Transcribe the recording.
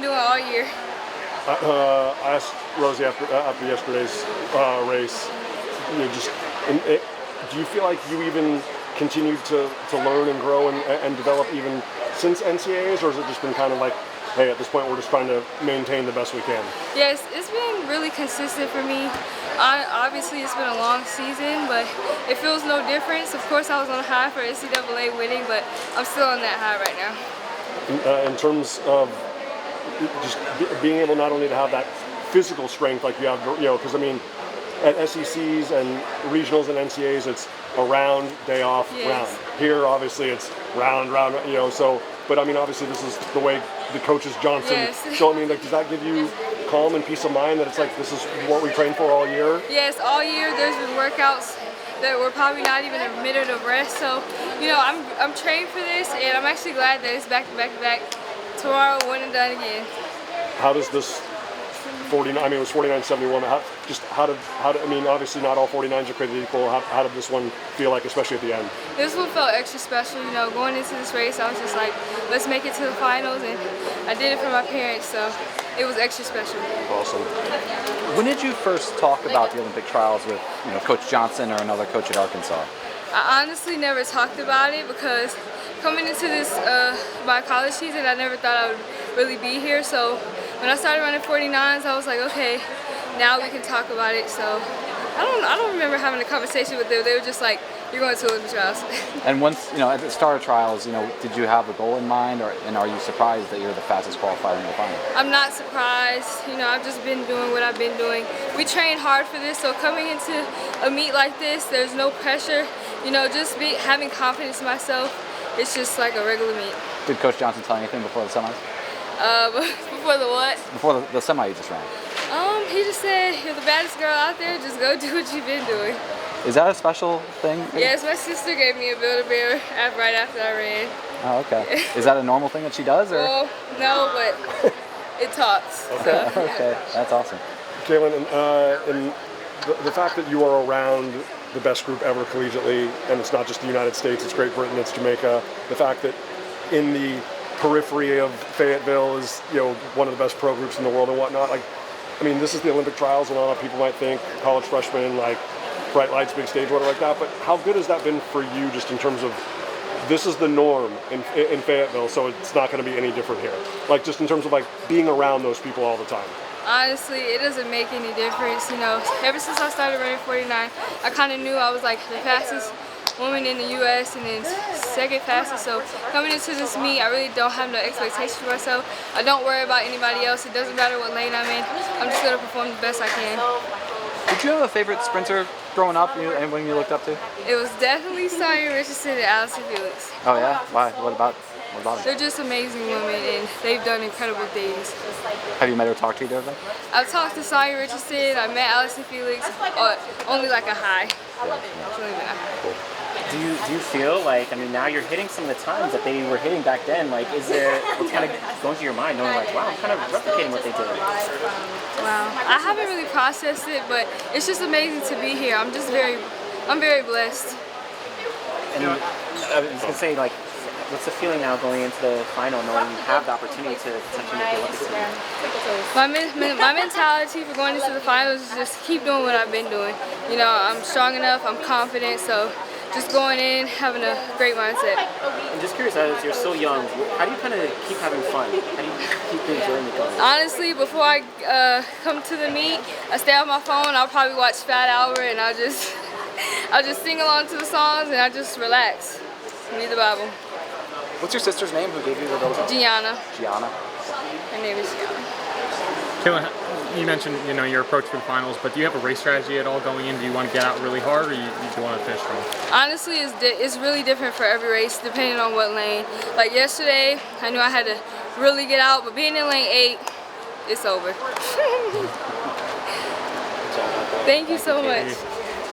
doing all year. I asked Rosie after yesterday's race, do you feel like you even continued to learn and grow and develop even since NCAAs, or has it just been kind of like, hey, at this point we're just trying to maintain the best we can? Yes, it's been really consistent for me. Obviously, it's been a long season, but it feels no difference. Of course, I was on a high for NCAA winning, but I'm still on that high right now. In terms of just being able not only to have that physical strength like you have, because I mean, at SECs and regionals and NCAAs, it's a round, day off, yes. round. Here, obviously, it's round, so, but I mean, obviously, this is the way the coaches Johnson. Yes. So, I mean, like, does that give you calm and peace of mind that it's like, this is what we train for all year? Yes, all year there's been workouts that were probably not even a minute of rest, so, I'm trained for this, and I'm actually glad that it's back to back to back. Tomorrow, one and done again. How does this 49? I mean, it was 49.71. I mean, obviously not all 49s are created equal. How did this one feel like, especially at the end? This one felt extra special. Going into this race, I was just like, let's make it to the finals, and I did it for my parents, so it was extra special. Awesome. When did you first talk about the Olympic trials with, Coach Johnson or another coach at Arkansas? I honestly never talked about it because coming into this my college season, I never thought I would really be here. So when I started running 49s, I was like, okay, now we can talk about it. So I don't remember having a conversation with them. They were just like, you're going to Olympic trials. And once, at the start of trials, did you have a goal in mind, and are you surprised that you're the fastest qualifier in the final? I'm not surprised. I've just been doing what I've been doing. We trained hard for this, so coming into a meet like this, there's no pressure. Just having confidence in myself. It's just like a regular meet. Did Coach Johnson tell you anything before the semis? Before the what? Before the semi you just ran. He just said, you're the baddest girl out there, just go do what you've been doing. Is that a special thing? Yes, my sister gave me a Build-A-Bear right after I ran. Oh, okay. Is that a normal thing that she does, or? Well, no, but it talks. Okay, so. Okay, that's awesome. Kaylyn, and the fact that you are around the best group ever collegiately, and it's not just the United States, it's Great Britain, it's Jamaica, the fact that in the periphery of Fayetteville is, one of the best pro groups in the world and whatnot, this is the Olympic trials, and a lot of people might think college freshmen, bright lights, big stage, whatever like that, but how good has that been for you just in terms of this is the norm in Fayetteville, so it's not going to be any different here? Just in terms of being around those people all the time. Honestly, it doesn't make any difference. Ever since I started running 49, I kind of knew I was the fastest woman in the U.S. and then second fastest. So coming into this meet, I really don't have no expectations for myself. I don't worry about anybody else. It doesn't matter what lane I'm in. I'm just going to perform the best I can. Did you have a favorite sprinter growing up, and when you looked up to? It was definitely Sonya Richardson and Allison Felix. Oh yeah? Why? What about them? They're just amazing women, and they've done incredible things. Have you met or talked to either of them? I've talked to Sonya Richardson. I met Allison Felix. Only a high. Cool. Do you feel now you're hitting some of the times that they were hitting back then? What's kind of going through your mind, knowing wow, I'm kind of replicating what they did? Wow, I haven't really processed it, but it's just amazing to be here. I'm very blessed. And I was gonna say, what's the feeling now going into the final, knowing you have the opportunity to potentially make the Olympics again? My mentality for going into the finals is just keep doing what I've been doing. I'm strong enough, I'm confident, so just going in, having a great mindset. I'm just curious, as you're so young, how do you kind of keep having fun? How do you keep enjoying it going? Honestly, before I come to the meet, I stay on my phone, I'll probably watch Fat Hour, and I'll just sing along to the songs, and I just relax, read the Bible. What's your sister's name who gave you the gold? Gianna. Gianna. Her name is Gianna. Kaylyn, you mentioned your approach to the finals, but do you have a race strategy at all going in? Do you want to get out really hard, or do you want to finish strong? Honestly, it's really different for every race, depending on what lane. Yesterday, I knew I had to really get out, but being in lane 8, it's over. Thank you so much.